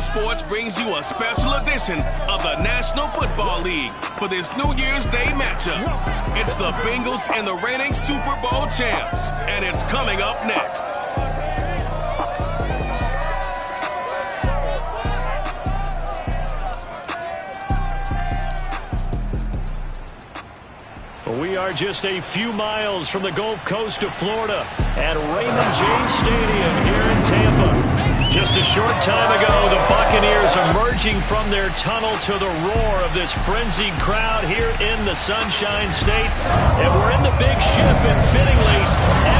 wk17 Sports brings you a special edition of the National Football League for this New Year's Day matchup. It's the Bengals and the reigning Super Bowl champs, and it's coming up next. We are just a few miles from the Gulf Coast of Florida at Raymond James Stadium here in Tampa. Just a short time ago, the Buccaneers emerging from their tunnel to the roar of this frenzied crowd here in the Sunshine State. And we're in the big ship, and fittingly,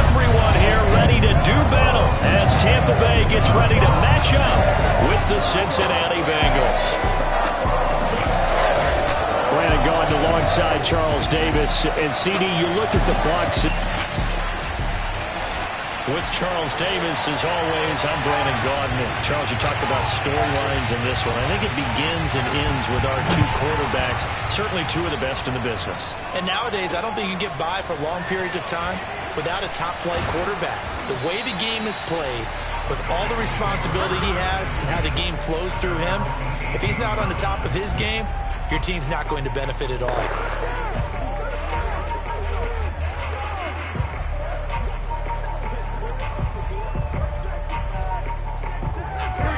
everyone here ready to do battle as Tampa Bay gets ready to match up with the Cincinnati Bengals. Brandon Gaudin alongside Charles Davis. And CD, you look at the Bucs. With Charles Davis, as always, I'm Brandon Gaudin. Charles, you talked about storylines in this one. I think it begins and ends with our two quarterbacks, certainly two of the best in the business. And nowadays, I don't think you can get by for long periods of time without a top-flight quarterback. The way the game is played, with all the responsibility he has and how the game flows through him, if he's not on the top of his game, your team's not going to benefit at all.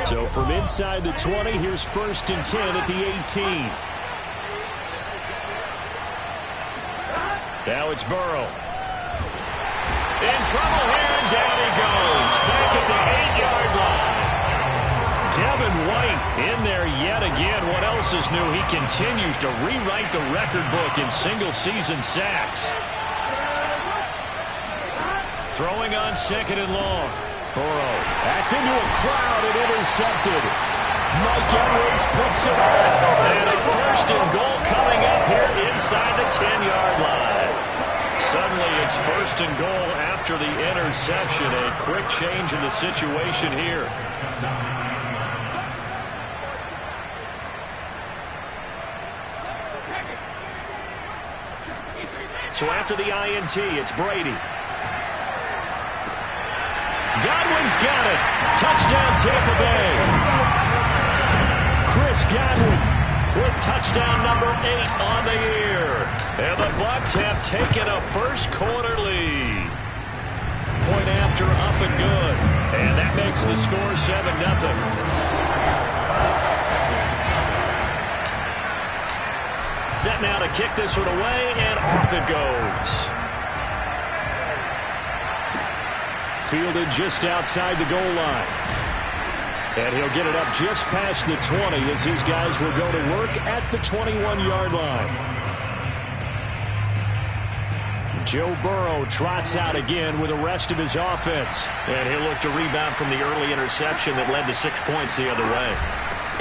So from inside the 20, here's 1st and 10 at the 18. Now it's Burrow. In trouble here, and down he goes. Back at the 8-yard line. Devin White in there yet again. What else is new? He continues to rewrite the record book in single-season sacks. Throwing on 2nd and long. Burrow. That's into a crowd and intercepted. Mike Edwards picks it up. And a 1st and goal coming up here inside the 10-yard line. Suddenly it's 1st and goal after the interception. A quick change in the situation here. So after the INT, it's Brady. Godwin's got it. Touchdown, Tampa Bay. Chris Godwin with touchdown number 8 on the year. And the Bucs have taken a first-quarter lead. Point after, up and good. And that makes the score 7-0. Set now to kick this one away, and off it goes. Fielded just outside the goal line. And he'll get it up just past the 20 as his guys will go to work at the 21-yard line. Joe Burrow trots out again with the rest of his offense. And he'll look to rebound from the early interception that led to 6 points the other way.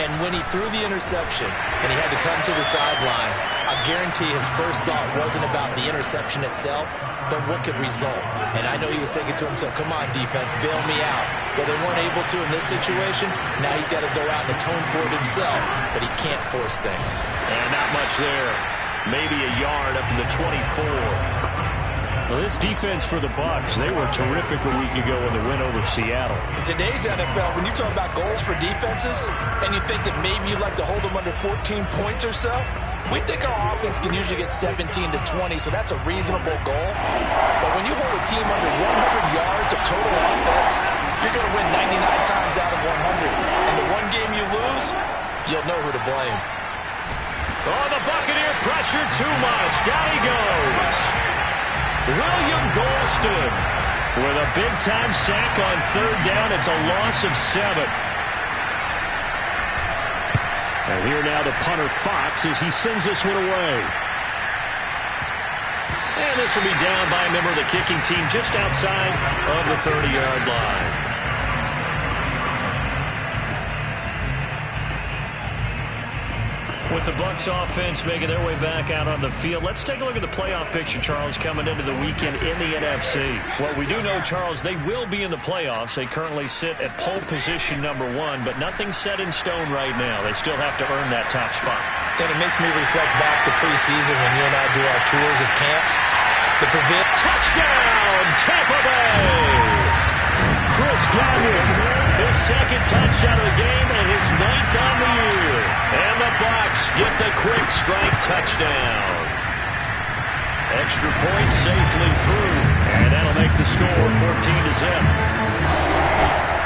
And when he threw the interception and he had to come to the sideline, I guarantee his first thought wasn't about the interception itself, but what could result. And I know he was thinking to himself, come on, defense, bail me out. Well, they weren't able to in this situation. Now he's got to go out and atone for it himself, but he can't force things. And not much there. Maybe a yard up to the 24. Well, this defense for the Bucs, they were terrific a week ago in the win over Seattle. In today's NFL, when you talk about goals for defenses, and you think that maybe you'd like to hold them under 14 points or so, we think our offense can usually get 17 to 20, so that's a reasonable goal. But when you hold a team under 100 yards of total offense, you're going to win 99 times out of 100. And the one game you lose, you'll know who to blame. Oh, the Buccaneer pressure too much. Down he goes. William Golston with a big-time sack on 3rd down. It's a loss of 7. And here now the punter Fox as he sends this one away. And this will be down by a member of the kicking team just outside of the 30-yard line. With the Bucs offense making their way back out on the field, let's take a look at the playoff picture, Charles, coming into the weekend in the NFC. Well, we do know, Charles, they will be in the playoffs. They currently sit at pole position number 1, but nothing's set in stone right now. They still have to earn that top spot. And it makes me reflect back to preseason when you and I do our tours of camps. The touchdown, Tampa Bay! Chris Godwin His second touchdown of the game and his 9th on the year. And the Bucs get the quick strike touchdown. Extra point safely through. And that'll make the score 14-0.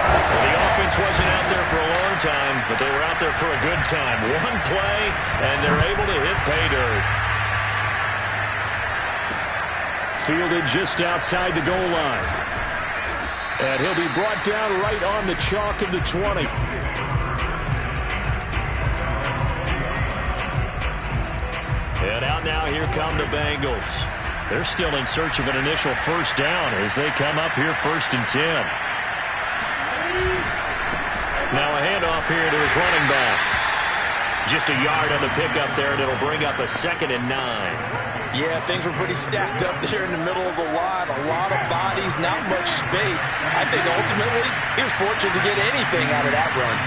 Well, the offense wasn't out there for a long time, but they were out there for a good time. One play, and they're able to hit pay dirt. Fielded just outside the goal line. And he'll be brought down right on the chalk of the 20. And out now, here come the Bengals. They're still in search of an initial first down as they come up here 1st and 10. Now a handoff here to his running back. Just a yard on the pickup there, and it'll bring up a 2nd and 9. Yeah, things were pretty stacked up there in the middle of the line. A lot of bodies, not much space. I think ultimately he was fortunate to get anything out of that run.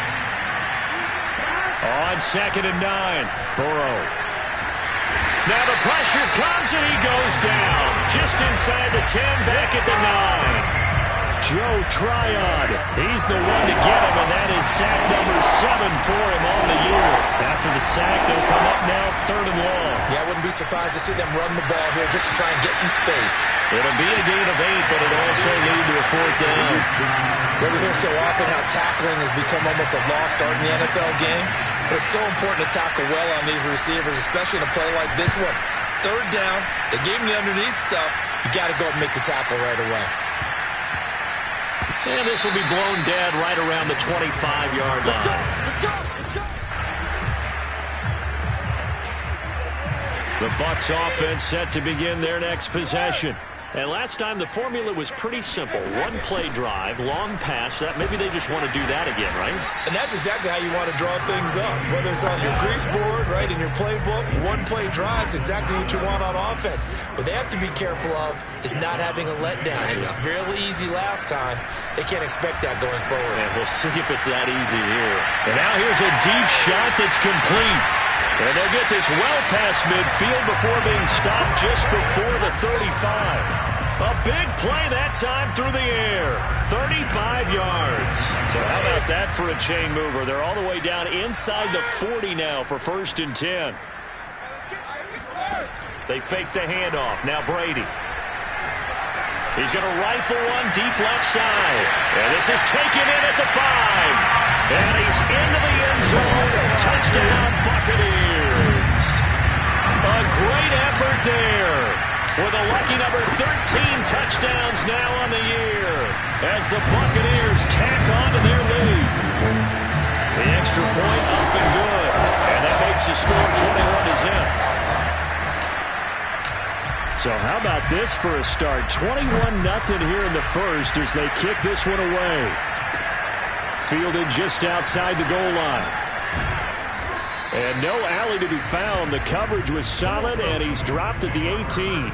On 2nd and 9, Burrow. Now the pressure comes and he goes down. Just inside the 10, back at the 9. Joe Tryon, he's the one to get him, and that is sack number 7 for him on the year. After the sack, they'll come up now 3rd and long. Yeah, I wouldn't be surprised to see them run the ball here just to try and get some space. It'll be a gain of 8, but it'll also lead to a 4th down. We hear so often how tackling has become almost a lost art in the NFL game. But it's so important to tackle well on these receivers, especially in a play like this one. 3rd down, they gave him the underneath stuff. You got to go and make the tackle right away. And this will be blown dead right around the 25-yard line. The Bucs offense set to begin their next possession. And last time the formula was pretty simple. One play drive, long pass. That maybe they just want to do that again, right? And that's exactly how you want to draw things up. Whether it's on your grease board, right, in your playbook, one play drive is exactly what you want on offense. What they have to be careful of is not having a letdown. It was fairly easy last time. They can't expect that going forward. And we'll see if it's that easy here. And now here's a deep shot that's complete. And they'll get this well past midfield before being stopped just before the 35. A big play that time through the air. 35 yards. So how about that for a chain mover? They're all the way down inside the 40 now for 1st and 10. They fake the handoff. Now Brady. He's going to rifle one deep left side. And this is taken in at the 5. And he's into the end zone. Touchdown, Buccaneers. A great effort there. With a lucky number 13 touchdowns now on the year. As the Buccaneers tack on to their lead. The extra point up and good. And that makes the score 21-0. So how about this for a start? 21-0 here in the first as they kick this one away. Fielded just outside the goal line. And no alley to be found. The coverage was solid, and he's dropped at the 18.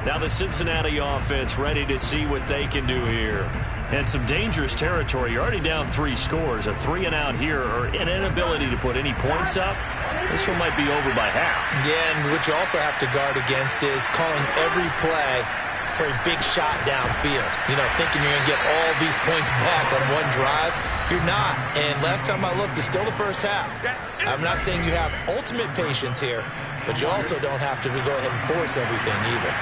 Now the Cincinnati offense ready to see what they can do here. And some dangerous territory. You're already down 3 scores. A 3-and-out here, or an inability to put any points up. This one might be over by half. Yeah, and what you also have to guard against is calling every play for a big shot downfield. You know, thinking you're going to get all these points back on one drive. You're not. And last time I looked, it's still the first half. I'm not saying you have ultimate patience here, but you also don't have to go ahead and force everything either.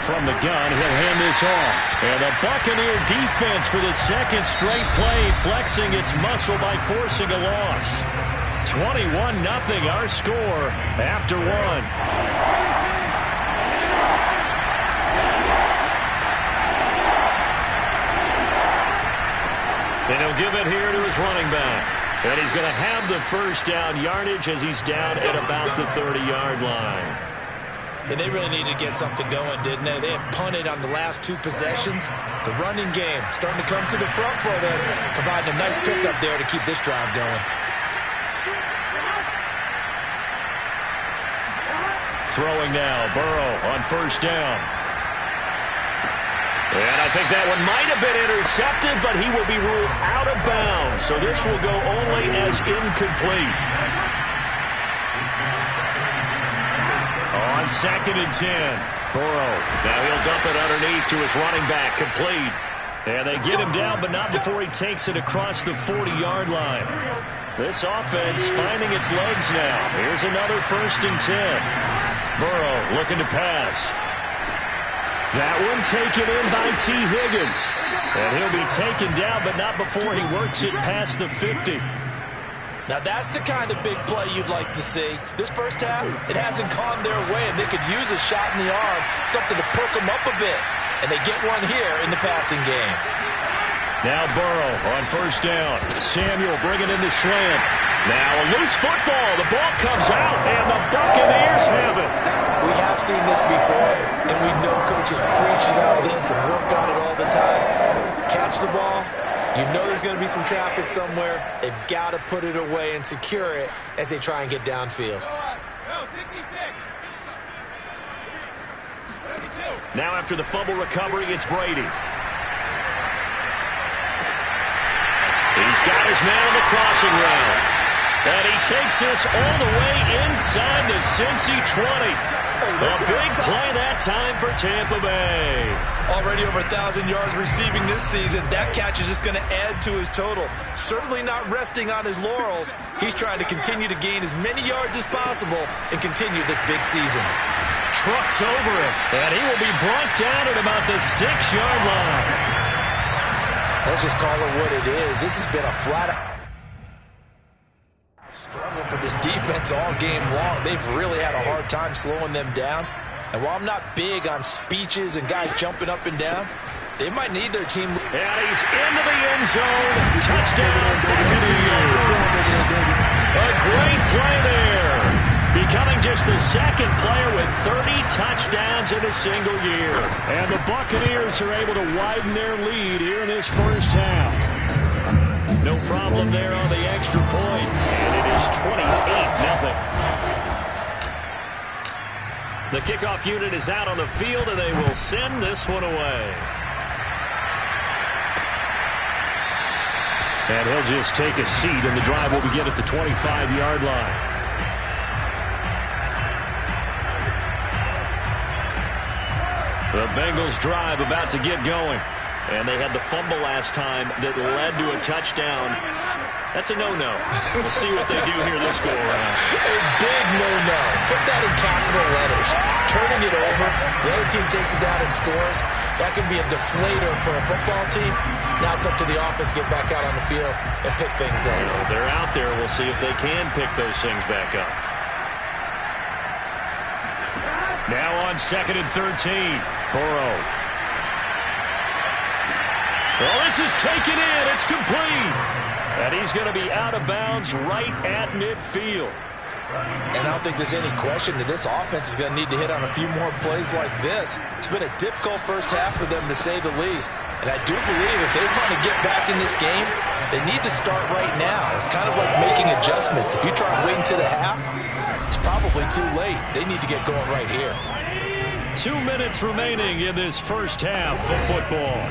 From the gun, he'll hand this off. And the Buccaneer defense for the second straight play, flexing its muscle by forcing a loss. 21-0 our score after 1. And he'll give it here to his running back. And he's going to have the first down yardage as he's down at about the 30-yard line. And they really needed to get something going, didn't they? They had punted on the last 2 possessions. The running game starting to come to the front for them, providing a nice pickup there to keep this drive going. Throwing now, Burrow on first down. And I think that one might have been intercepted, but he will be ruled out of bounds. So this will go only as incomplete. On on 2nd and 10. Burrow. Now he'll dump it underneath to his running back. Complete. And they get him down, but not before he takes it across the 40-yard line. This offense finding its legs now. Here's another 1st and 10. Burrow looking to pass. That one taken in by T. Higgins. And he'll be taken down, but not before he works it past the 50. Now that's the kind of big play you'd like to see. This first half, it hasn't gone their way, and they could use a shot in the arm, something to perk them up a bit. And they get one here in the passing game. Now Burrow on 1st down. Samuel bringing in the slant. Now a loose football. The ball comes out, and the Buccaneers have it. We have seen this before, and we know coaches preach about this and work on it all the time. Catch the ball. You know there's going to be some traffic somewhere. They've got to put it away and secure it as they try and get downfield. Now after the fumble recovery, it's Brady. He's got his man on the crossing route. And he takes this all the way inside the Cincy 20. A big play that time for Tampa Bay. Already over 1,000 yards receiving this season. That catch is just going to add to his total. Certainly not resting on his laurels. He's trying to continue to gain as many yards as possible and continue this big season. Trucks over him, and he will be brought down at about the 6-yard line. Let's just call it what it is. This has been a flat-out struggle for this defense all game long. They've really had a hard time slowing them down. And while I'm not big on speeches and guys jumping up and down, they might need their team. And he's into the end zone. Touchdown, Buccaneers. A great play there. Becoming just the 2nd player with 30 touchdowns in a single year. And the Buccaneers are able to widen their lead here in this first half. No problem there on the extra point. And it is 28-0. The kickoff unit is out on the field, and they will send this one away. And he'll just take a seat, and the drive will begin at the 25-yard line. The Bengals drive about to get going. And they had the fumble last time that led to a touchdown. That's a no-no. We'll see what they do here this go-around. A big no-no. Put that in capital letters. Turning it over, the other team takes it down and scores. That can be a deflator for a football team. Now it's up to the offense to get back out on the field and pick things up. Well, they're out there. We'll see if they can pick those things back up. Now on 2nd and 13. Burrow. Well, this is taken in. It's complete. And he's going to be out of bounds right at midfield. And I don't think there's any question that this offense is going to need to hit on a few more plays like this. It's been a difficult first half for them, to say the least. And I do believe if they want to get back in this game, they need to start right now. It's kind of like making adjustments. If you try waiting to the half, it's probably too late. They need to get going right here. 2 minutes remaining in this first half of football.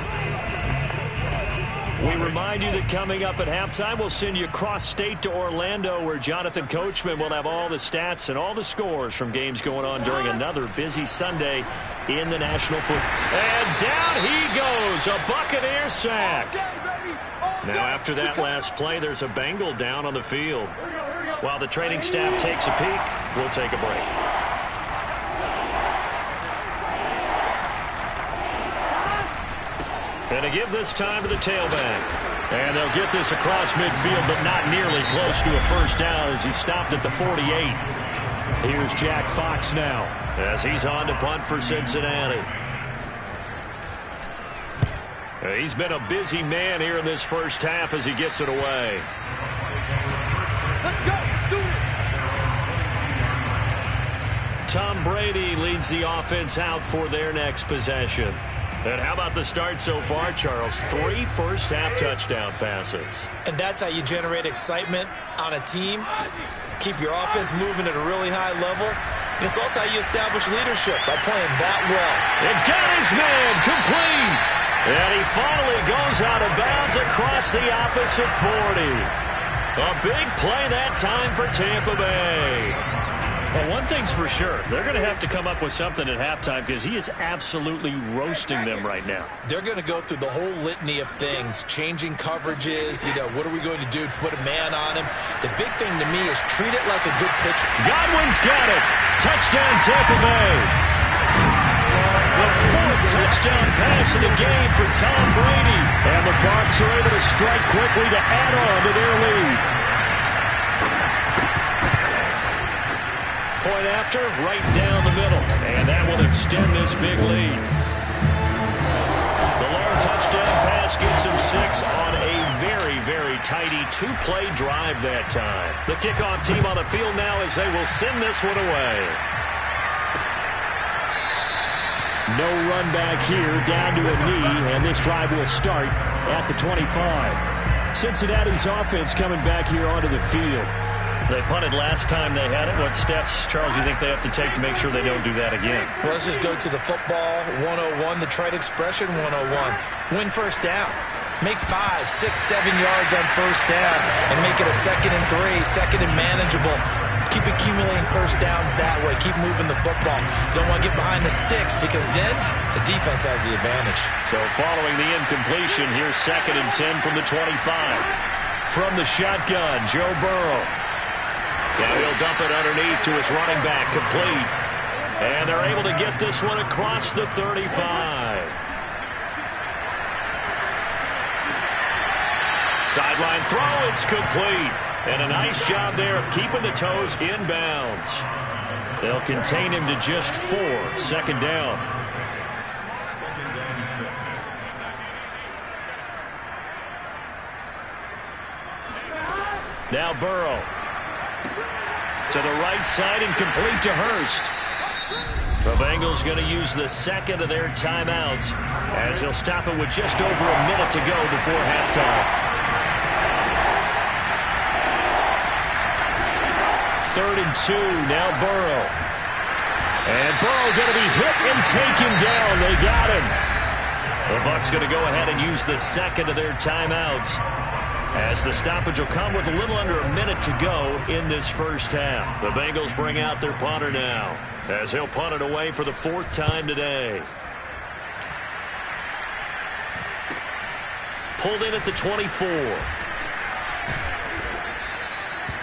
We remind you that coming up at halftime, we'll send you across state to Orlando, where Jonathan Coachman will have all the stats and all the scores from games going on during another busy Sunday in the National Football. And down he goes, a Buccaneer sack. Now after that last play, there's a Bengal down on the field. While the training staff takes a peek, we'll take a break. And to give this time to the tailback. And they'll get this across midfield, but not nearly close to a first down as he stopped at the 48. Here's Jack Fox now as he's on to punt for Cincinnati. He's been a busy man here in this first half as he gets it away. Let's go. Let's do it. Tom Brady leads the offense out for their next possession. And how about the start so far, Charles? 3 first-half touchdown passes. And that's how you generate excitement on a team. Keep your offense moving at a really high level. And it's also how you establish leadership, by playing that well. And got his man complete. And he finally goes out of bounds across the opposite 40. A big play that time for Tampa Bay. Well, one thing's for sure. They're going to have to come up with something at halftime because he is absolutely roasting them right now. They're going to go through the whole litany of things, changing coverages, what are we going to do to put a man on him? The big thing to me is treat it like a good pitcher. Godwin's got it. Touchdown, Tampa Bay. The fourth touchdown pass of the game for Tom Brady. And the Bucs are able to strike quickly to add on to their lead. Point after, right down the middle. And that will extend this big lead. The long touchdown pass gets him 6 on a very, very tidy two-play drive that time. The kickoff team on the field now as they will send this one away. No run back here, down to a knee, and this drive will start at the 25. Cincinnati's offense coming back here onto the field. They punted last time they had it. What steps, Charles, you think they have to take to make sure they don't do that again? Well, let's just go to the football 101, the trade expression 101. Win first down. Make 5, 6, 7 yards on first down and make it a 2nd and 3, second and manageable. Keep accumulating first downs that way. Keep moving the football. Don't want to get behind the sticks because then the defense has the advantage. So following the incompletion, here's 2nd and 10 from the 25. From the shotgun, Joe Burrow. Now he'll dump it underneath to his running back, complete. And they're able to get this one across the 35. Sideline throw, it's complete. And a nice job there of keeping the toes inbounds. They'll contain him to just 4, 2nd down. Now Burrow. To the right side and complete to Hurst. The Bengals going to use the 2nd of their timeouts as they'll stop it with just over a minute to go before halftime. 3rd and 2, now Burrow. And Burrow going to be hit and taken down. They got him. The Bucs going to go ahead and use the 2nd of their timeouts as the stoppage will come with a little under a minute to go in this first half. The Bengals bring out their punter now as he'll punt it away for the 4th time today. Pulled in at the 24.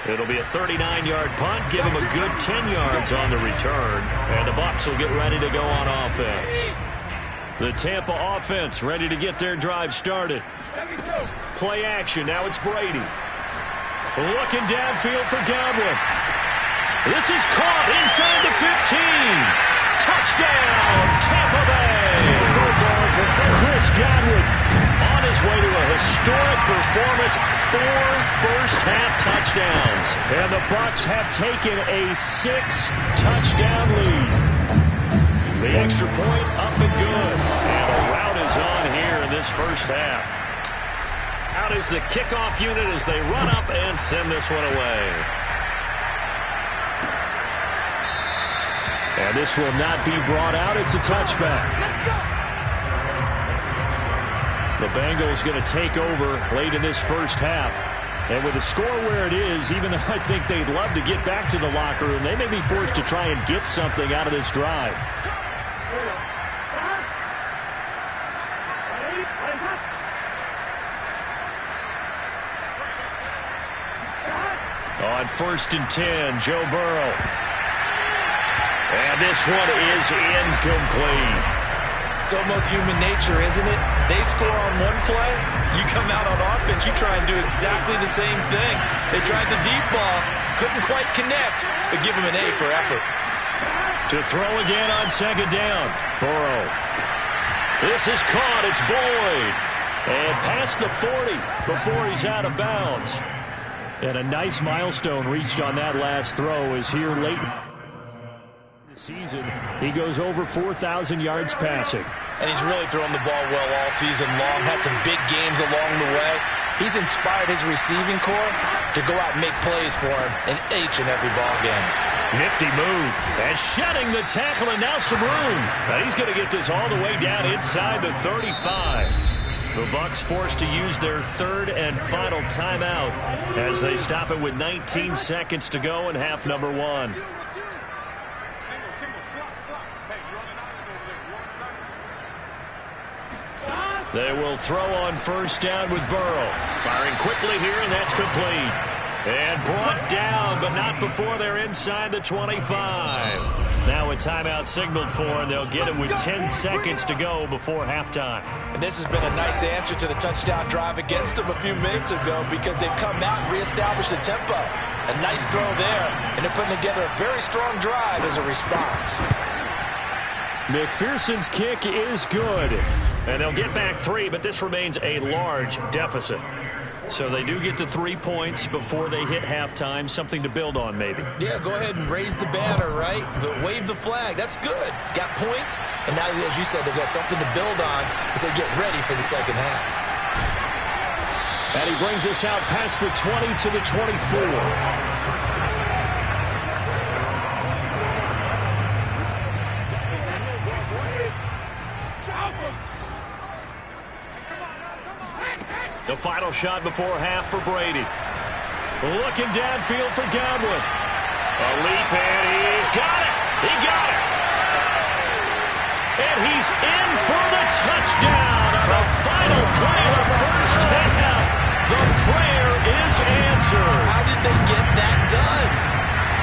It'll be a 39-yard punt, give him a good 10 yards on the return, and the Bucs will get ready to go on offense. The Tampa offense ready to get their drive started. Play action, now it's Brady. Looking downfield for Godwin. This is caught inside the 15. Touchdown, Tampa Bay. Chris Godwin on his way to a historic performance, 4 first-half touchdowns. And the Bucs have taken a 6-touchdown lead. The extra point up and good. And the rout is on here in this first half. Out is the kickoff unit as they run up and send this one away. And this will not be brought out. It's a touchback. Let's go. The Bengals going to take over late in this first half. And with the score where it is, even though I think they'd love to get back to the locker room, they may be forced to try and get something out of this drive. On 1st and 10, Joe Burrow. And this one is incomplete. It's almost human nature, isn't it? They score on one play, you come out on offense, you try and do exactly the same thing. They tried the deep ball, couldn't quite connect, but give them an A for effort. To throw again on 2nd down, Burrow. This is caught, it's Boyd. And past the 40 before he's out of bounds. And a nice milestone reached on that last throw is here late in the season. He goes over 4,000 yards passing. And he's really thrown the ball well all season long. Had some big games along the way. He's inspired his receiving corps to go out and make plays for him in each and every ball game. Nifty move. And shedding the tackle, and now some room. Now he's going to get this all the way down inside the 35. The Bucs forced to use their 3rd and final timeout as they stop it with 19 seconds to go in half number 1. They will throw on first down with Burrow. Firing quickly here, and that's complete. And brought down, but not before they're inside the 25. Now a timeout signaled for, and they'll get him with 10 seconds to go before halftime. And this has been a nice answer to the touchdown drive against them a few minutes ago because they've come out and reestablished the tempo. A nice throw there, and they're putting together a very strong drive as a response. McPherson's kick is good. And they'll get back 3, but this remains a large deficit. So they do get the 3 points before they hit halftime. Something to build on, maybe. Yeah, go ahead and raise the banner, right? Wave the flag. That's good. Got points, and now, as you said, they've got something to build on as they get ready for the second half. And he brings us out past the 20 to the 24. The final shot before half for Brady. Looking downfield for Godwin. A leap, and he's got it. He got it. And he's in for the touchdown on the final play of the first half. The prayer is answered. How did they get that done?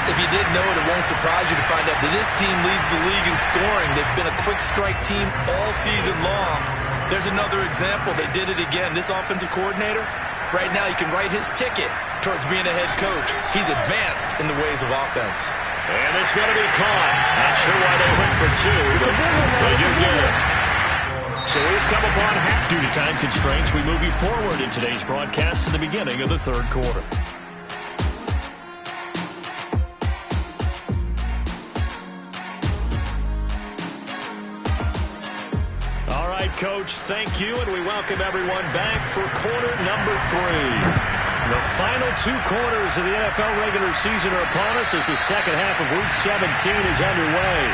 If you didn't know it, it won't surprise you to find out that this team leads the league in scoring. They've been a quick strike team all season long. There's another example. They did it again. This offensive coordinator, right now, you can write his ticket towards being a head coach. He's advanced in the ways of offense. And it's going to be caught. Not sure why they went for 2, but they do get it. So we've come upon half due to time constraints. We move you forward in today's broadcast to the beginning of the third quarter. Coach, thank you, and we welcome everyone back for quarter number 3. The final 2 quarters of the NFL regular season are upon us as the second half of Week 17 is underway.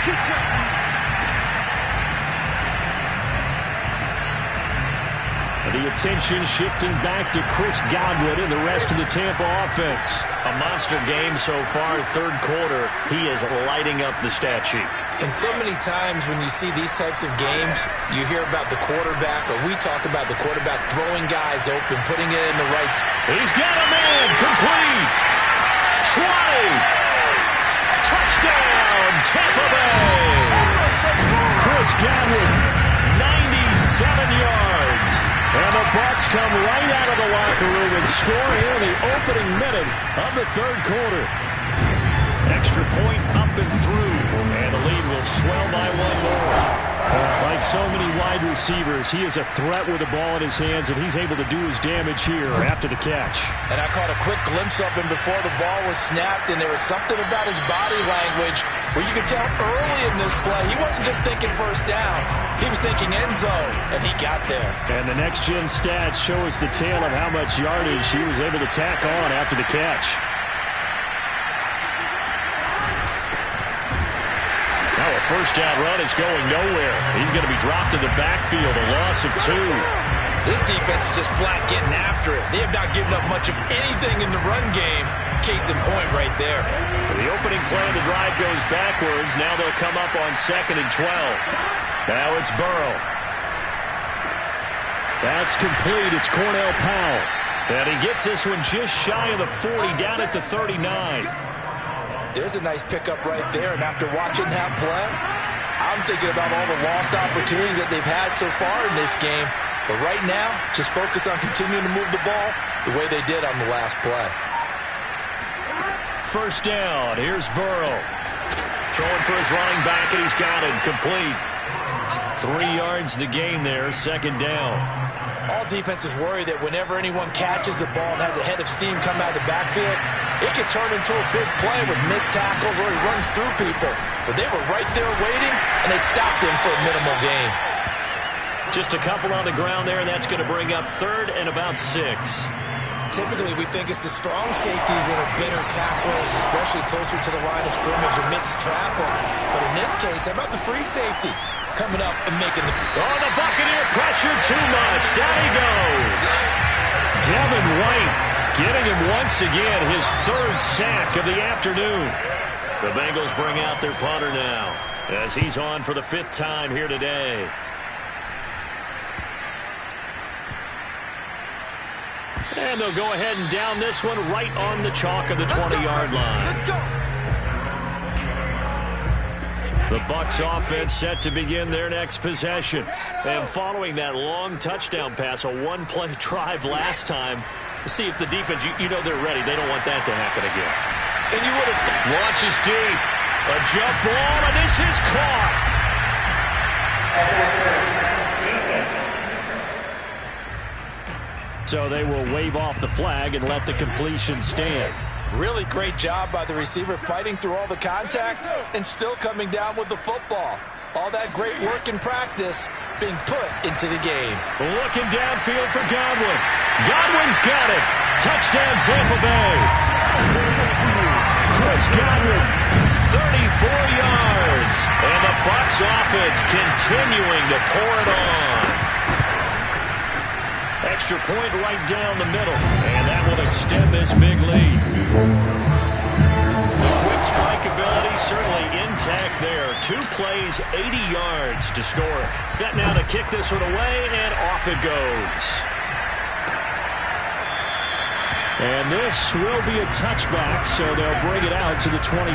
The attention shifting back to Chris Godwin and the rest of the Tampa offense. A monster game so far, third quarter. He is lighting up the stat sheet. And so many times when you see these types of games, you hear about the quarterback, or we talk about the quarterback throwing guys open, putting it in the right spot. He's got a man, complete. 20. Touchdown, Tampa Bay. Chris Godwin, 97 yards. And the Bucs come right out of the locker room and score here in the opening minute of the third quarter. Extra point up and through, and the lead will swell by 1 more. Like so many wide receivers, he is a threat with the ball in his hands, and he's able to do his damage here after the catch. And I caught a quick glimpse of him before the ball was snapped, and there was something about his body language where you could tell early in this play he wasn't just thinking first down. He was thinking end zone, and he got there. And the next-gen stats show us the tale of how much yardage he was able to tack on after the catch. Now a first down run is going nowhere. He's going to be dropped in the backfield, a loss of 2. This defense is just flat getting after it. They have not given up much of anything in the run game. Case in point right there. The opening play of the drive goes backwards. Now they'll come up on 2nd and 12. Now it's Burrow. That's complete. It's Cornell Powell. And he gets this one just shy of the 40, down at the 39. There's a nice pickup right there, and after watching that play, I'm thinking about all the lost opportunities that they've had so far in this game. But right now, just focus on continuing to move the ball the way they did on the last play. First down, here's Burrow. Throwing for his running back, and he's got it, complete. 3 yards the gain there, second down. All defenses worry that whenever anyone catches the ball and has a head of steam come out of the backfield, it could turn into a big play with missed tackles or he runs through people. But they were right there waiting, and they stopped him for a minimal gain. Just a couple on the ground there, and that's going to bring up 3rd and about 6. Typically, we think it's the strong safeties that are better tacklers, especially closer to the line of scrimmage amidst traffic. But in this case, how about the free safety coming up and making the... Oh, the Buccaneer pressure too much. Down he goes. Devin White getting him once again, his 3rd sack of the afternoon. The Bengals bring out their punter now as he's on for the 5th time here today. And they'll go ahead and down this one right on the chalk of the 20-yard line. Let's go. The Bucs offense set to begin their next possession. And following that long touchdown pass, a one-play drive last time, see if the defense, you know they're ready. They don't want that to happen again. And you would have... Launches deep. A jump ball, and this is caught. So they will wave off the flag and let the completion stand. Really great job by the receiver fighting through all the contact and still coming down with the football. All that great work in practice being put into the game. Looking downfield for Godwin. Godwin's got it. Touchdown, Tampa Bay. Chris Godwin, 34 yards. And the Bucs offense continuing to pour it on. Extra point right down the middle. And that will extend this big lead. The quick strike ability certainly intact there. 2 plays, 80 yards to score. Set now to kick this one away, and off it goes. And this will be a touchback, so they'll bring it out to the 25.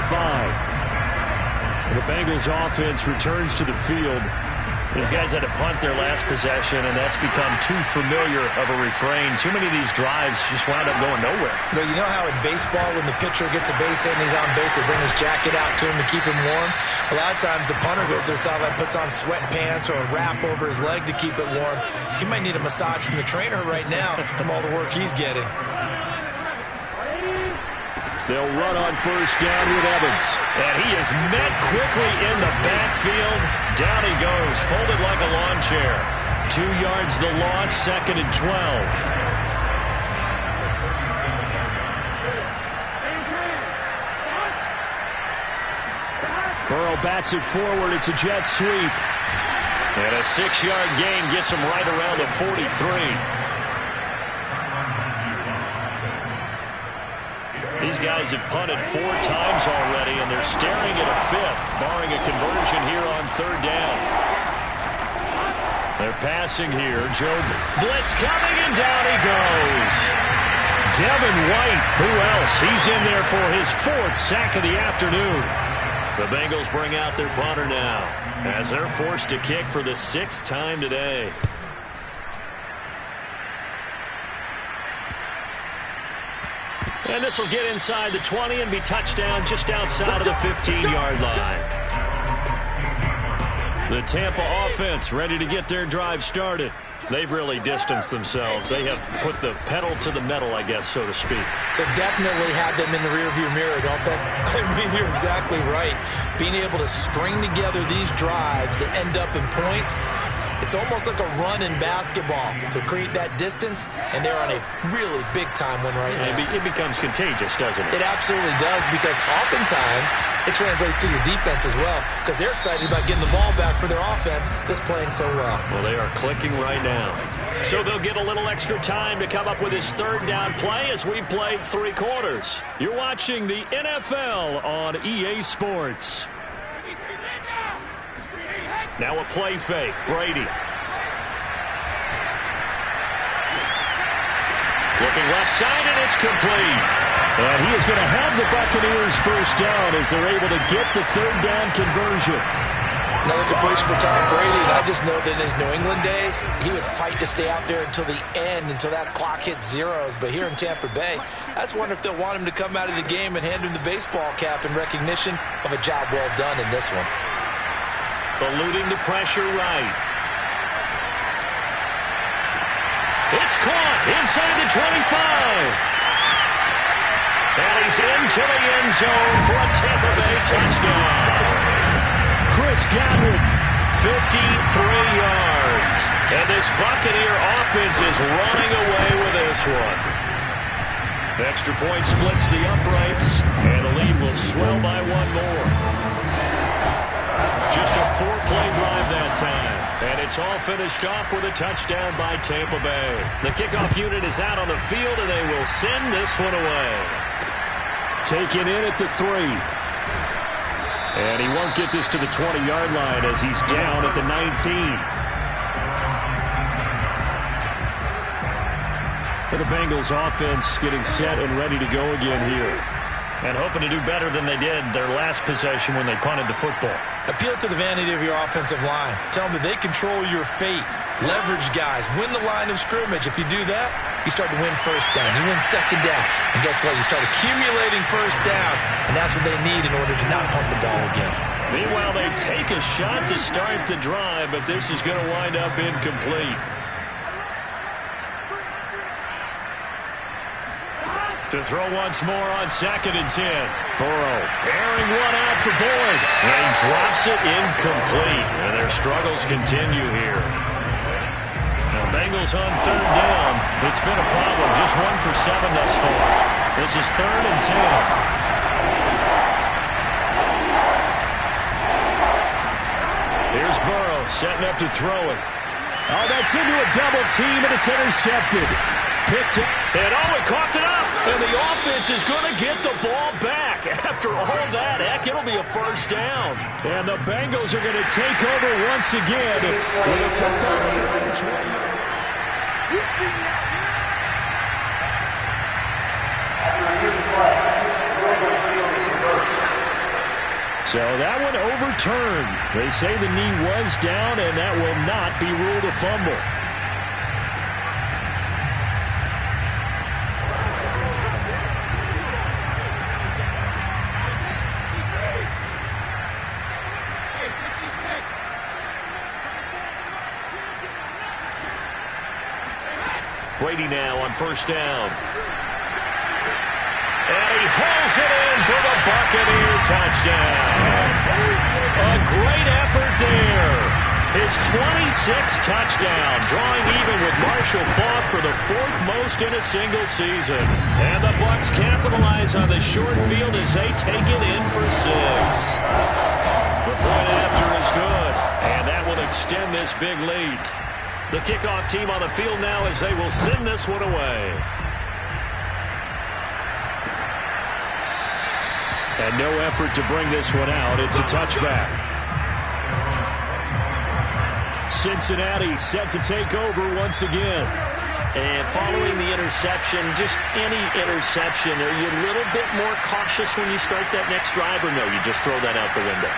The Bengals offense returns to the field. These guys had to punt their last possession, and that's become too familiar of a refrain. Too many of these drives just wound up going nowhere. But you know how in baseball, when the pitcher gets a base hit and he's on base, they bring his jacket out to him to keep him warm? A lot of times the punter goes to the sideline, puts on sweatpants or a wrap over his leg to keep it warm. He might need a massage from the trainer right now from all the work he's getting. They'll run on first down with Evans. And he is met quickly in the backfield. Down he goes, folded like a lawn chair. 2 yards the loss, 2nd and 12. Burrow bats it forward. It's a jet sweep. And a 6-yard gain gets him right around the 43. These guys have punted 4 times already, and they're staring at a 5th, barring a conversion here on 3rd down. They're passing here. Joe blitz coming, and down he goes. Devin White, who else? He's in there for his 4th sack of the afternoon. The Bengals bring out their punter now, as they're forced to kick for the 6th time today. And this will get inside the 20 and be touchdown just outside of the 15-yard line. The Tampa offense ready to get their drive started. They've really distanced themselves. They have put the pedal to the metal, I guess, so to speak. So definitely have them in the rearview mirror, don't they? I mean, you're exactly right. Being able to string together these drives that end up in points, it's almost like a run in basketball to create that distance, and they're on a really big-time one right now. It becomes contagious, doesn't it? It absolutely does, because oftentimes it translates to your defense as well, because they're excited about getting the ball back for their offense that's playing so well. Well, they are clicking right now. So they'll get a little extra time to come up with his 3rd down play as we've played 3 quarters. You're watching the NFL on EA Sports. Now a play fake. Brady. Looking left side, and it's complete. And he is going to have the Buccaneers first down as they're able to get the 3rd down conversion. Another completion for Tom Brady, and I just know that in his New England days, he would fight to stay out there until the end, until that clock hit zeros. But here in Tampa Bay, I just wonder if they'll want him to come out of the game and hand him the baseball cap in recognition of a job well done in this one. Eluding the pressure right. It's caught inside the 25. And he's into the end zone for a Tampa Bay touchdown. Chris Godwin, 53 yards. And this Buccaneer offense is running away with this one. The extra point splits the uprights, and the lead will swell by 1 more. Just a 4-play drive that time. And it's all finished off with a touchdown by Tampa Bay. The kickoff unit is out on the field, and they will send this one away. Taken in at the 3. And he won't get this to the 20-yard line as he's down at the 19. For the Bengals offense getting set and ready to go again here. And hoping to do better than they did their last possession when they punted the football. Appeal to the vanity of your offensive line. Tell them that they control your fate. Leverage guys. Win the line of scrimmage. If you do that, you start to win first down. You win second down. And guess what? You start accumulating first downs. And that's what they need in order to not pump the ball again. Meanwhile, they take a shot to start the drive, but this is going to wind up incomplete. To throw once more on 2nd and 10. Burrow airing one out for Boyd. And drops it incomplete. And their struggles continue here. Now, Bengals on 3rd down. It's been a problem. Just 1 for 7 thus far. This is 3rd and 10. Here's Burrow setting up to throw it. Oh, that's into a double team, and it's intercepted. Picked it. And he coughed it up. And the offense is going to get the ball back. After all that, heck, it'll be a first down. And the Bengals are going to take over once again with a football. So that one overturned. They say the knee was down, and that will not be ruled a fumble. Brady now on 1st down. And he hauls it in for the Buccaneer touchdown. A great effort there. His 26th touchdown, drawing even with Marshall Faulk for the 4th most in a single season. And the Bucs capitalize on the short field as they take it in for 6. The point after is good, and that will extend this big lead. The kickoff team on the field now as they will send this one away. And no effort to bring this one out. It's a touchback. Cincinnati set to take over once again. And following the interception, just any interception, are you a little bit more cautious when you start that next drive, or no, you just throw that out the window?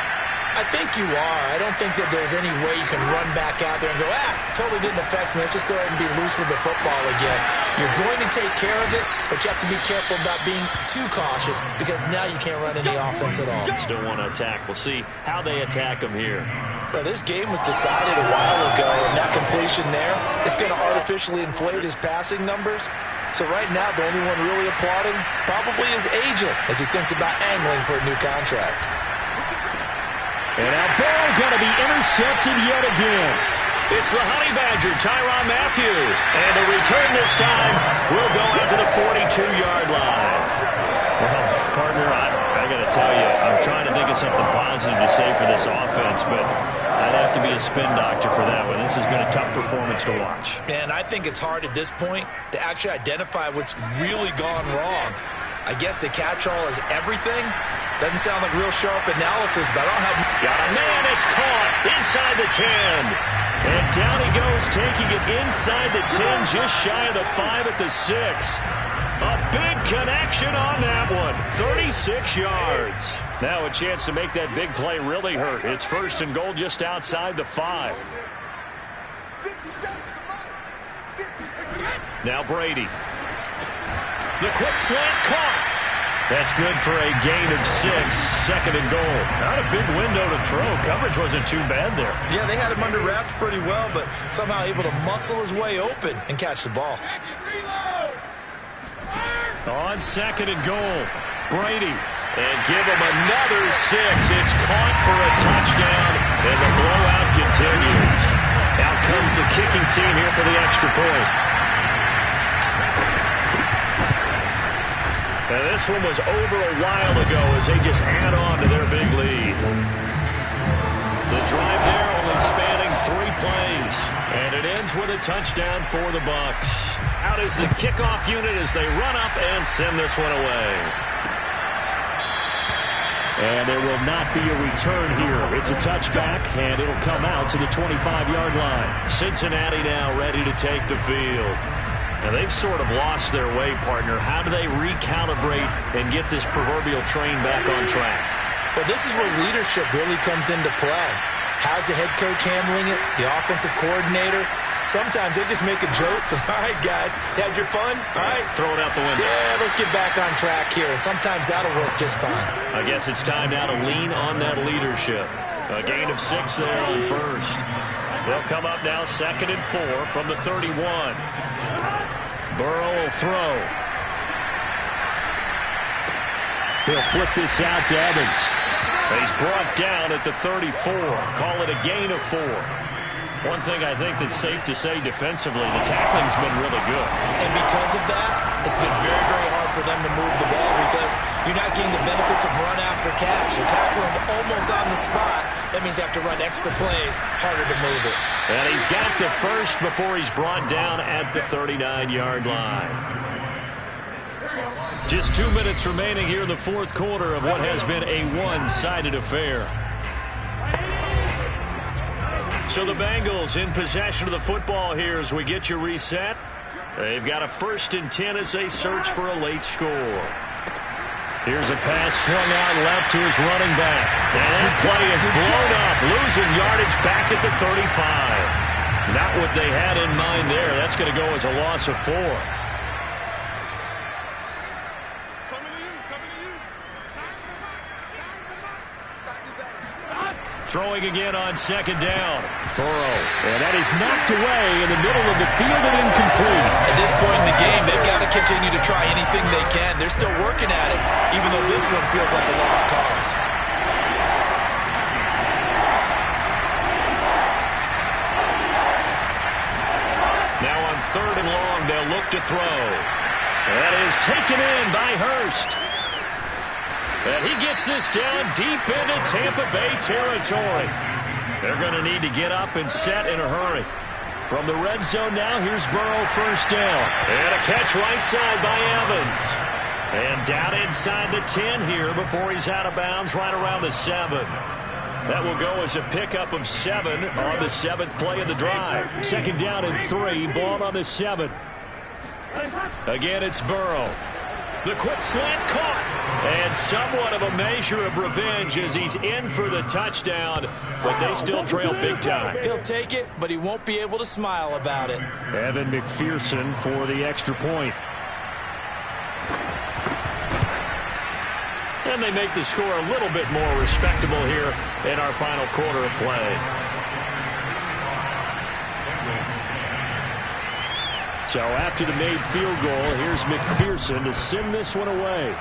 I think you are. I don't think that there's any way you can run back out there and go, totally didn't affect me. Let's just go ahead and be loose with the football again. You're going to take care of it, but you have to be careful about being too cautious because now you can't run any offense at all. Still want to attack. We'll see how they attack them here. Well, this game was decided a while ago, and that completion there is going to artificially inflate his passing numbers. So right now, the only one really applauding probably his agent as he thinks about angling for a new contract. And now Burrow going to be intercepted yet again. It's the Honey Badger, Tyrann Mathieu. And the return this time will go out to the 42-yard line. Well, partner, I got to tell you, I'm trying to think of something positive to say for this offense, but I'd have to be a spin doctor for that one. This has been a tough performance to watch. And I think it's hard at this point to actually identify what's really gone wrong. I guess the catch-all is everything. Doesn't sound like real sharp analysis, but I don't have... Got a man, it's caught inside the 10. And down he goes, taking it inside the 10, just shy of the 5 at the 6. A big connection on that one, 36 yards. Now a chance to make that big play really hurt. It's 1st and goal just outside the 5. Now Brady. The quick slant caught. That's good for a gain of 6, 2nd and goal. Not a big window to throw. Coverage wasn't too bad there. Yeah, they had him under wraps pretty well, but somehow able to muscle his way open and catch the ball. On 2nd and goal, Brady. And give him another 6. It's caught for a touchdown, and the blowout continues. Out comes the kicking team here for the extra point. And this one was over a while ago as they just add on to their big lead. The drive there only spanning 3 plays. And it ends with a touchdown for the Bucs. Out is the kickoff unit as they run up and send this one away. And there will not be a return here. It's a touchback, and it'll come out to the 25-yard line. Cincinnati now ready to take the field. And they've sort of lost their way, partner. How do they recalibrate and get this proverbial train back on track? Well, this is where leadership really comes into play. How's the head coach handling it? The offensive coordinator? Sometimes they just make a joke. All right, guys, had your fun? All right. Throw it out the window. Yeah, let's get back on track here. And sometimes that'll work just fine. I guess it's time now to lean on that leadership. A gain of 6 there on first. They'll come up now 2nd and 4 from the 31. Burrow will throw. He'll flip this out to Evans. He's brought down at the 34. Call it a gain of 4. One thing I think that's safe to say defensively, the tackling's been really good. And because of that, it's been very, very hard for them to move the ball because you're not getting the benefits of run after catch. You're tackling almost on the spot. That means you have to run extra plays, harder to move it. And he's got the first before he's brought down at the 39-yard line. Just 2 minutes remaining here in the fourth quarter of what has been a one-sided affair. So the Bengals in possession of the football here as we get you reset. They've got a 1st and 10 as they search for a late score. Here's a pass swung out left to his running back. And that play is blown up, losing yardage back at the 35. Not what they had in mind there. That's going to go as a loss of 4. Throwing again on 2nd down. Burrow. And that is knocked away in the middle of the field and incomplete. At this point in the game, they've got to continue to try anything they can. They're still working at it, even though this one feels like a lost cause. Now on 3rd and long, they'll look to throw. That is taken in by Hurst. And he gets this down deep into Tampa Bay territory. They're going to need to get up and set in a hurry. From the red zone now, here's Burrow 1st down. And a catch right side by Evans. And down inside the 10 here before he's out of bounds right around the 7. That will go as a pickup of 7 on the 7th play of the drive. 2nd down and 3, ball on the 7. Again, it's Burrow. The quick slant caught. And somewhat of a measure of revenge as he's in for the touchdown, but they still trail big time. He'll take it, but he won't be able to smile about it. Evan McPherson for the extra point. And they make the score a little bit more respectable here in our final quarter of play. So after the made field goal, here's McPherson to send this one away.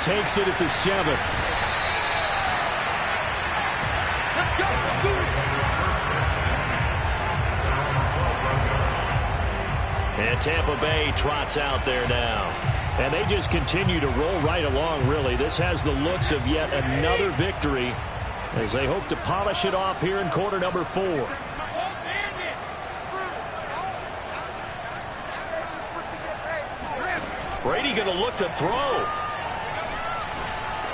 Takes it at the 7. Let's go. And Tampa Bay trots out there now. And they just continue to roll right along, really. This has the looks of yet another victory as they hope to polish it off here in quarter number 4. Brady going to look to throw.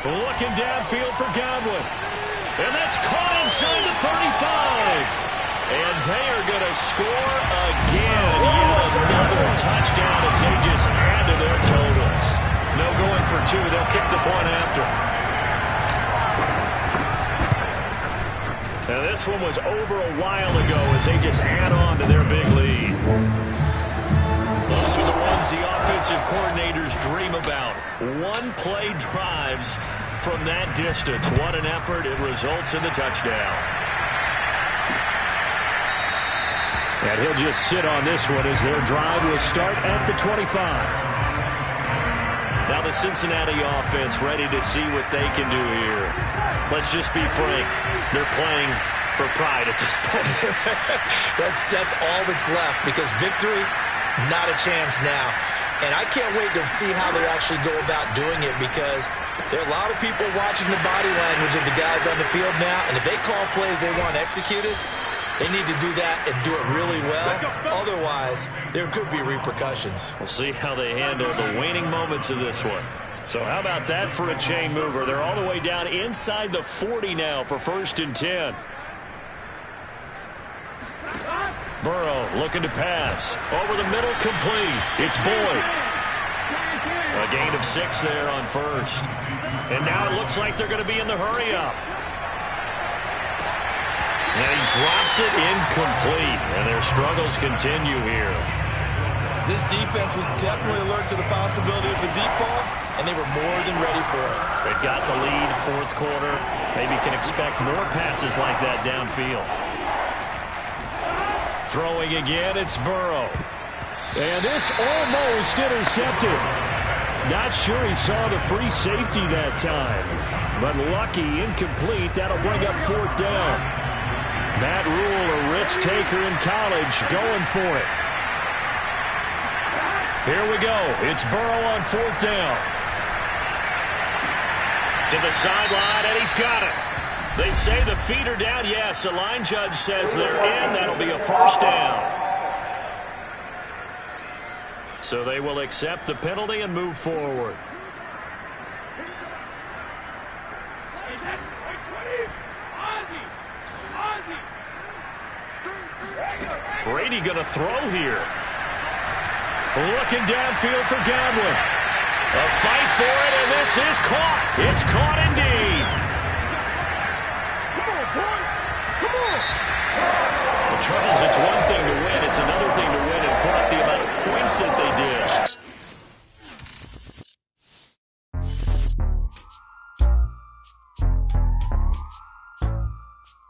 Looking downfield for Godwin. And that's caught inside the 35. And they are going to score again. Yet another touchdown as they just add to their totals. No going for 2. They'll kick the point after. Now this one was over a while ago as they just add on to their big lead. Those are the ones the offensive coordinators dream about. One-play drives from that distance. What an effort. It results in the touchdown. And he'll just sit on this one as their drive will start at the 25. Now the Cincinnati offense ready to see what they can do here. Let's just be frank. They're playing for pride at this point. That's all that's left because victory, not a chance now. And I can't wait to see how they actually go about doing it because there are a lot of people watching the body language of the guys on the field now. And if they call plays they want executed, they need to do that and do it really well. Otherwise, there could be repercussions. We'll see how they handle the waning moments of this one. So how about that for a chain mover? They're all the way down inside the 40 now for 1st and 10. Burrow looking to pass. Over the middle, complete. It's Boyd. A gain of 6 there on first. And now it looks like they're going to be in the hurry-up. And he drops it incomplete. And their struggles continue here. This defense was definitely alert to the possibility of the deep ball, and they were more than ready for it. They've got the lead, fourth quarter. Maybe can expect more passes like that downfield. Throwing again, it's Burrow. And this almost intercepted. Not sure he saw the free safety that time. But lucky, incomplete. That'll bring up fourth down. Matt Rule, a risk taker in college, going for it. Here we go. It's Burrow on fourth down. To the sideline, and he's got it. They say the feet are down. Yes, the line judge says they're in. That'll be a first down. So they will accept the penalty and move forward. Brady going to throw here. Looking downfield for Godwin. A fight for it, and this is caught. It's caught indeed. Come on, boy. Come on. The trouble is, it's one thing to win.